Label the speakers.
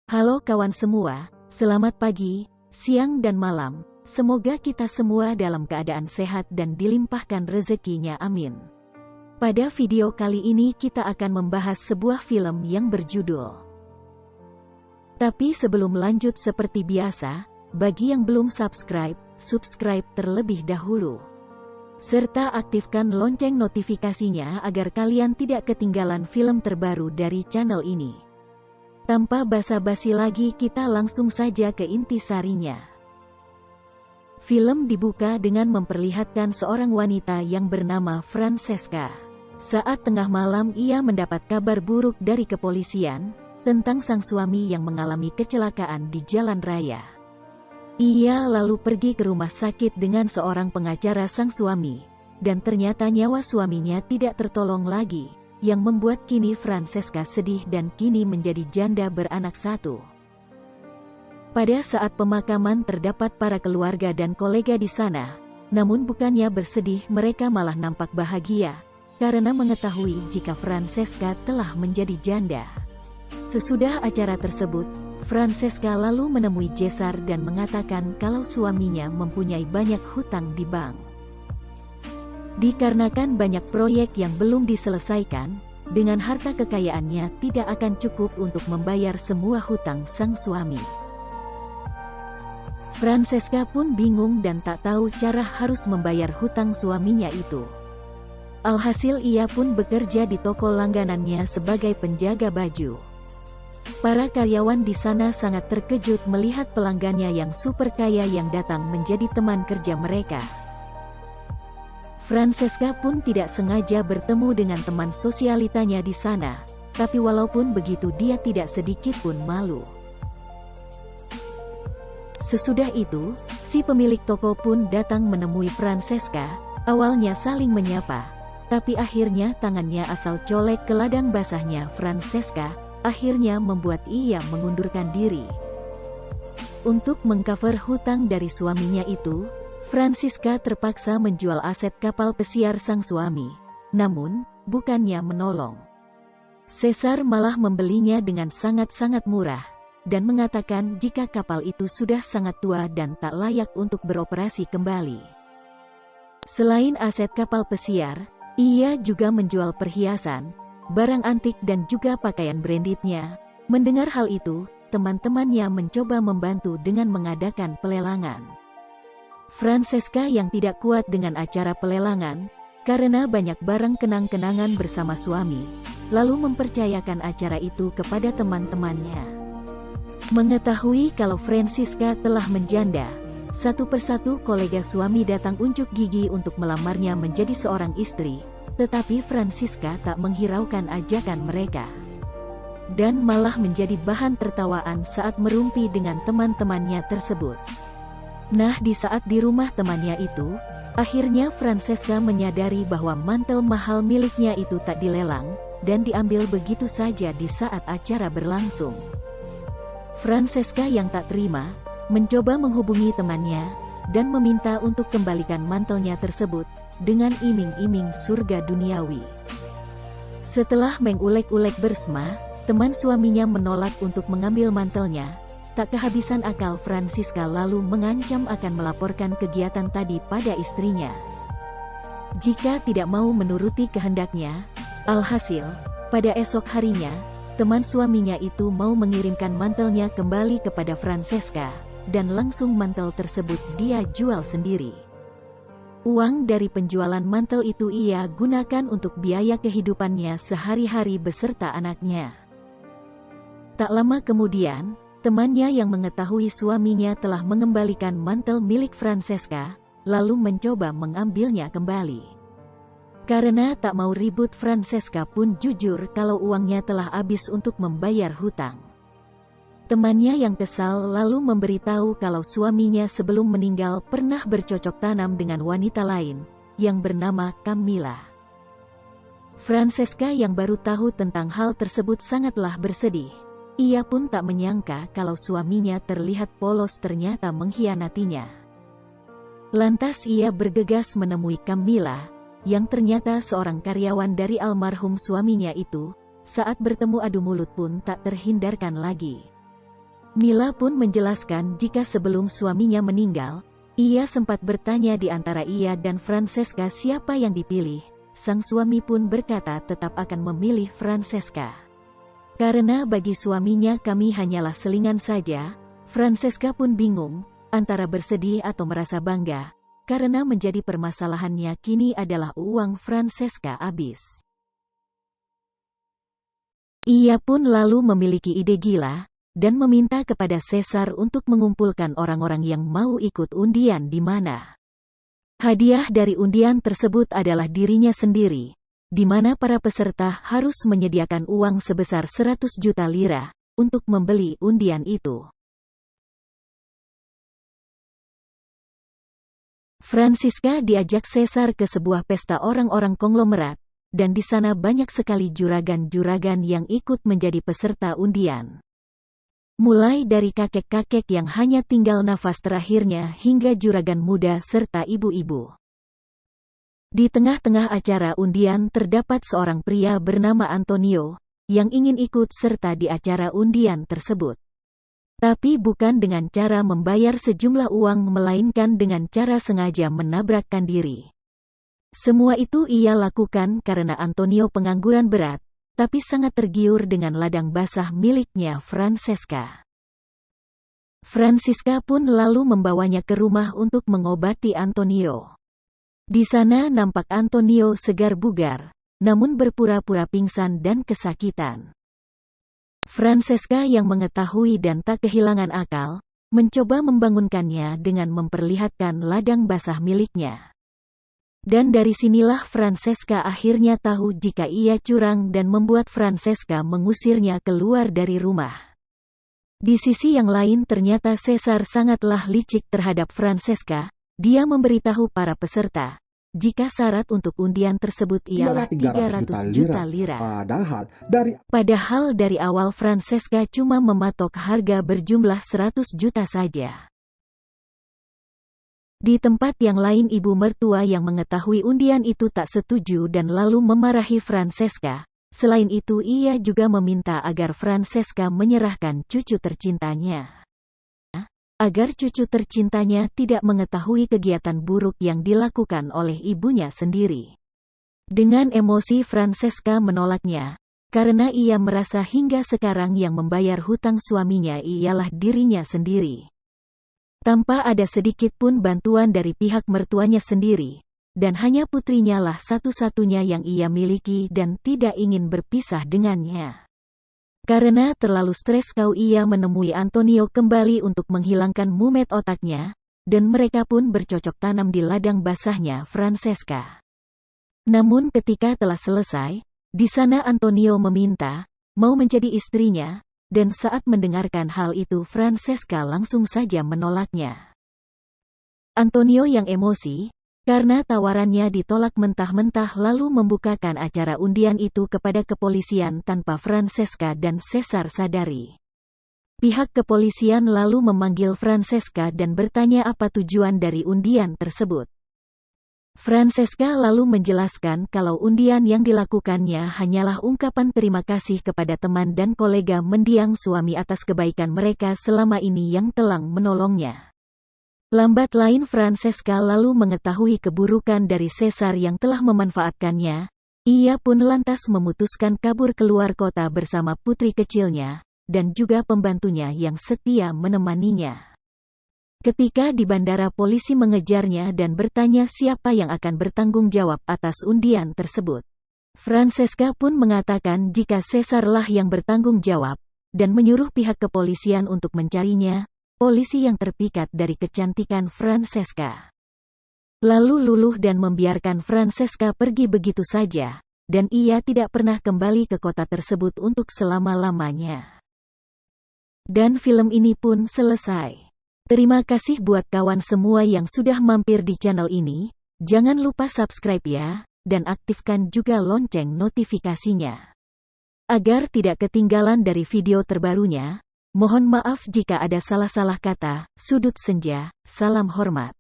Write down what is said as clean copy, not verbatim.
Speaker 1: Halo kawan semua, selamat pagi, siang dan malam. Semoga kita semua dalam keadaan sehat dan dilimpahkan rezekinya, amin. Pada video kali ini kita akan membahas sebuah film yang berjudul. Tapi sebelum lanjut seperti biasa, bagi yang belum subscribe terlebih dahulu. Serta aktifkan lonceng notifikasinya agar kalian tidak ketinggalan film terbaru dari channel ini. Tanpa basa-basi lagi kita langsung saja ke intisarinya. Film dibuka dengan memperlihatkan seorang wanita yang bernama Francesca. Saat tengah malam ia mendapat kabar buruk dari kepolisian, tentang sang suami yang mengalami kecelakaan di jalan raya. Ia lalu pergi ke rumah sakit dengan seorang pengacara sang suami, dan ternyata nyawa suaminya tidak tertolong lagi. Yang membuat kini Francesca sedih dan kini menjadi janda beranak satu. Pada saat pemakaman terdapat para keluarga dan kolega di sana, namun bukannya bersedih, mereka malah nampak bahagia, karena mengetahui jika Francesca telah menjadi janda. Sesudah acara tersebut, Francesca lalu menemui Cesar dan mengatakan kalau suaminya mempunyai banyak hutang di bank. Dikarenakan banyak proyek yang belum diselesaikan, dengan harta kekayaannya tidak akan cukup untuk membayar semua hutang sang suami. Francesca pun bingung dan tak tahu cara harus membayar hutang suaminya itu. Alhasil ia pun bekerja di toko langganannya sebagai penjaga baju. Para karyawan di sana sangat terkejut melihat pelanggannya yang super kaya yang datang menjadi teman kerja mereka. Francesca pun tidak sengaja bertemu dengan teman sosialitanya di sana, tapi walaupun begitu dia tidak sedikit pun malu. Sesudah itu, si pemilik toko pun datang menemui Francesca, awalnya saling menyapa, tapi akhirnya tangannya asal colek ke ladang basahnya Francesca, akhirnya membuat ia mengundurkan diri. Untuk mengcover hutang dari suaminya itu, Francesca terpaksa menjual aset kapal pesiar sang suami, namun, bukannya menolong. Cesar malah membelinya dengan sangat-sangat murah, dan mengatakan jika kapal itu sudah sangat tua dan tak layak untuk beroperasi kembali. Selain aset kapal pesiar, ia juga menjual perhiasan, barang antik dan juga pakaian brandednya. Mendengar hal itu, teman-temannya mencoba membantu dengan mengadakan pelelangan. Francesca yang tidak kuat dengan acara pelelangan, karena banyak barang kenang-kenangan bersama suami, lalu mempercayakan acara itu kepada teman-temannya. Mengetahui kalau Francesca telah menjanda, satu persatu kolega suami datang unjuk gigi untuk melamarnya menjadi seorang istri, tetapi Francesca tak menghiraukan ajakan mereka. Dan malah menjadi bahan tertawaan saat merumpi dengan teman-temannya tersebut. Nah, di saat di rumah temannya itu, akhirnya Francesca menyadari bahwa mantel mahal miliknya itu tak dilelang, dan diambil begitu saja di saat acara berlangsung. Francesca yang tak terima, mencoba menghubungi temannya, dan meminta untuk kembalikan mantelnya tersebut, dengan iming-iming surga duniawi. Setelah mengulek-ulek bersama, teman suaminya menolak untuk mengambil mantelnya. Tak kehabisan akal Francesca lalu mengancam akan melaporkan kegiatan tadi pada istrinya. Jika tidak mau menuruti kehendaknya, alhasil, pada esok harinya, teman suaminya itu mau mengirimkan mantelnya kembali kepada Francesca, dan langsung mantel tersebut dia jual sendiri. Uang dari penjualan mantel itu ia gunakan untuk biaya kehidupannya sehari-hari beserta anaknya. Tak lama kemudian, temannya yang mengetahui suaminya telah mengembalikan mantel milik Francesca, lalu mencoba mengambilnya kembali. Karena tak mau ribut, Francesca pun jujur kalau uangnya telah habis untuk membayar hutang. Temannya yang kesal lalu memberitahu kalau suaminya sebelum meninggal pernah bercocok tanam dengan wanita lain, yang bernama Camilla. Francesca yang baru tahu tentang hal tersebut sangatlah bersedih. Ia pun tak menyangka kalau suaminya terlihat polos ternyata mengkhianatinya. Lantas ia bergegas menemui Camilla, yang ternyata seorang karyawan dari almarhum suaminya itu. Saat bertemu adu mulut pun tak terhindarkan lagi. Mila pun menjelaskan jika sebelum suaminya meninggal, ia sempat bertanya di antara ia dan Francesca siapa yang dipilih. Sang suami pun berkata tetap akan memilih Francesca. Karena bagi suaminya kami hanyalah selingan saja, Francesca pun bingung, antara bersedih atau merasa bangga, karena menjadi permasalahannya kini adalah uang Francesca habis. Ia pun lalu memiliki ide gila, dan meminta kepada Caesar untuk mengumpulkan orang-orang yang mau ikut undian di mana. Hadiah dari undian tersebut adalah dirinya sendiri, di mana para peserta harus menyediakan uang sebesar 100 juta lira untuk membeli undian itu. Francisca diajak Caesar ke sebuah pesta orang-orang konglomerat, dan di sana banyak sekali juragan-juragan yang ikut menjadi peserta undian. Mulai dari kakek-kakek yang hanya tinggal nafas terakhirnya hingga juragan muda serta ibu-ibu. Di tengah-tengah acara undian terdapat seorang pria bernama Antonio, yang ingin ikut serta di acara undian tersebut. Tapi bukan dengan cara membayar sejumlah uang melainkan dengan cara sengaja menabrakkan diri. Semua itu ia lakukan karena Antonio pengangguran berat, tapi sangat tergiur dengan ladang basah miliknya Francesca. Francisca pun lalu membawanya ke rumah untuk mengobati Antonio. Di sana nampak Antonio segar bugar, namun berpura-pura pingsan dan kesakitan. Francesca yang mengetahui dan tak kehilangan akal, mencoba membangunkannya dengan memperlihatkan ladang basah miliknya. Dan dari sinilah Francesca akhirnya tahu jika ia curang dan membuat Francesca mengusirnya keluar dari rumah. Di sisi yang lain ternyata Caesar sangatlah licik terhadap Francesca. Dia memberitahu para peserta, jika syarat untuk undian tersebut ialah 300 juta lira. Padahal dari awal Francesca cuma mematok harga berjumlah 100 juta saja. Di tempat yang lain ibu mertua yang mengetahui undian itu tak setuju dan lalu memarahi Francesca. Selain itu ia juga meminta agar Francesca menyerahkan cucu tercintanya. Agar cucu tercintanya tidak mengetahui kegiatan buruk yang dilakukan oleh ibunya sendiri. Dengan emosi Francesca menolaknya, karena ia merasa hingga sekarang yang membayar hutang suaminya ialah dirinya sendiri. Tanpa ada sedikit pun bantuan dari pihak mertuanya sendiri, dan hanya putrinya lah satu-satunya yang ia miliki dan tidak ingin berpisah dengannya. Karena terlalu stres ia menemui Antonio kembali untuk menghilangkan mumet otaknya, dan mereka pun bercocok tanam di ladang basahnya Francesca. Namun ketika telah selesai, di sana Antonio meminta, mau menjadi istrinya, dan saat mendengarkan hal itu Francesca langsung saja menolaknya. Antonio yang emosi, karena tawarannya ditolak mentah-mentah lalu membukakan acara undian itu kepada kepolisian tanpa Francesca dan Caesar sadari. Pihak kepolisian lalu memanggil Francesca dan bertanya apa tujuan dari undian tersebut. Francesca lalu menjelaskan kalau undian yang dilakukannya hanyalah ungkapan terima kasih kepada teman dan kolega mendiang suami atas kebaikan mereka selama ini yang telah menolongnya. Lambat laun Francesca lalu mengetahui keburukan dari Caesar yang telah memanfaatkannya. Ia pun lantas memutuskan kabur keluar kota bersama putri kecilnya, dan juga pembantunya yang setia menemaninya. Ketika di bandara polisi mengejarnya dan bertanya siapa yang akan bertanggung jawab atas undian tersebut. Francesca pun mengatakan jika Caesar lah yang bertanggung jawab, dan menyuruh pihak kepolisian untuk mencarinya. Polisi yang terpikat dari kecantikan Francesca lalu luluh dan membiarkan Francesca pergi begitu saja, dan ia tidak pernah kembali ke kota tersebut untuk selama-lamanya. Dan film ini pun selesai. Terima kasih buat kawan semua yang sudah mampir di channel ini. Jangan lupa subscribe ya, dan aktifkan juga lonceng notifikasinya, agar tidak ketinggalan dari video terbarunya. Mohon maaf jika ada salah-salah kata. Sudut Senja, salam hormat.